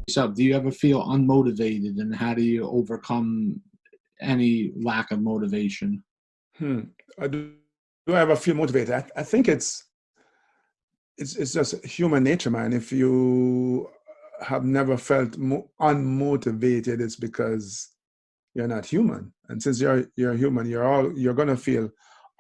yourself, do you ever feel unmotivated, and how do you overcome any lack of motivation? Hmm. Do I ever feel motivated? I think it's just human nature, man. If you have never felt unmotivated, it's because you're not human. And since you're human, you're gonna feel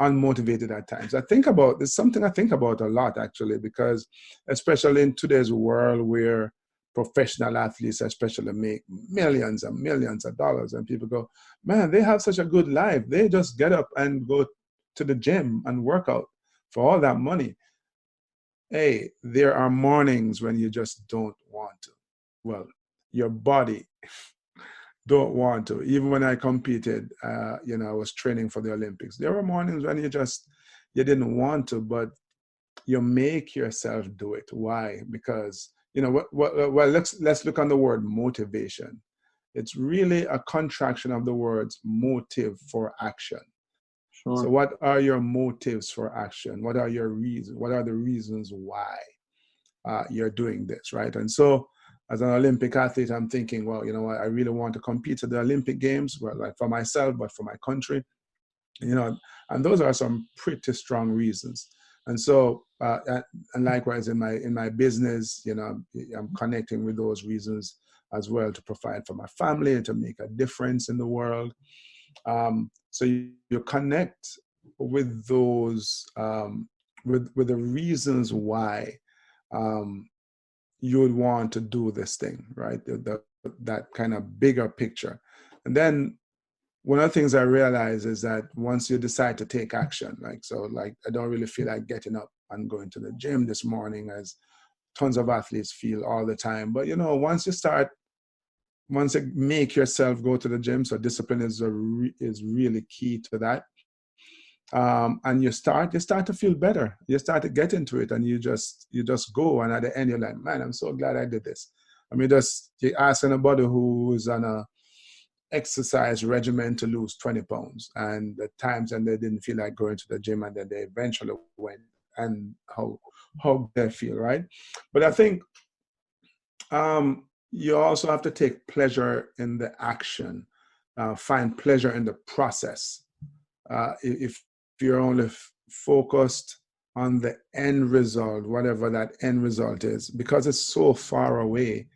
unmotivated at times. It's something I think about a lot, actually, because especially in today's world where professional athletes especially make millions and millions of dollars, and people go, man, they have such a good life. They just get up and go to the gym and work out for all that money. Hey, there are mornings when you just don't want to. Well, your body don't want to. Even when I competed, I was training for the Olympics. There were mornings when you didn't want to, but you make yourself do it. Why? Because well, let's look on the word motivation. It's really a contraction of the words motive for action. So Sure. what are your motives for action? What are your reasons? What are the reasons why you're doing this, right? And so as an Olympic athlete, I'm thinking, well, you know what, I really want to compete at the Olympic Games, well, like for myself, but for my country, and those are some pretty strong reasons. And so, and likewise in my business, I'm connecting with those reasons as well, to provide for my family and to make a difference in the world. So you connect with those, with the reasons why you would want to do this thing, right? That kind of bigger picture. And then one of the things I realize is that once you decide to take action, like I don't really feel like getting up and going to the gym this morning, as tons of athletes feel all the time. But once you make yourself go to the gym, so discipline is really key to that. And you start to feel better. You start to get into it, and you just go. And at the end, you're like, man, I'm so glad I did this. I mean, you ask anybody who is on a exercise regimen to lose 20 pounds, and the times when they didn't feel like going to the gym, and then they eventually went, and how they feel, right? But I think you also have to take pleasure in the action, find pleasure in the process. If you're only focused on the end result, whatever that end result is, because it's so far away,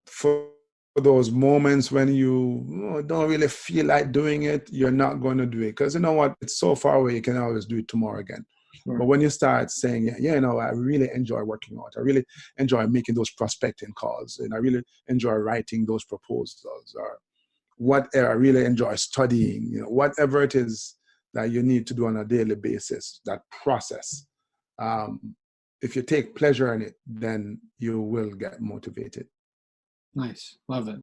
for those moments when you don't really feel like doing it, you're not going to do it. Because you know what? It's so far away, you can always do it tomorrow again. Sure. But when you start saying, I really enjoy working out. I really enjoy making those prospecting calls. And I really enjoy writing those proposals, or whatever. I really enjoy studying, whatever it is that you need to do on a daily basis, that process. If you take pleasure in it, then you will get motivated. Nice. Love it.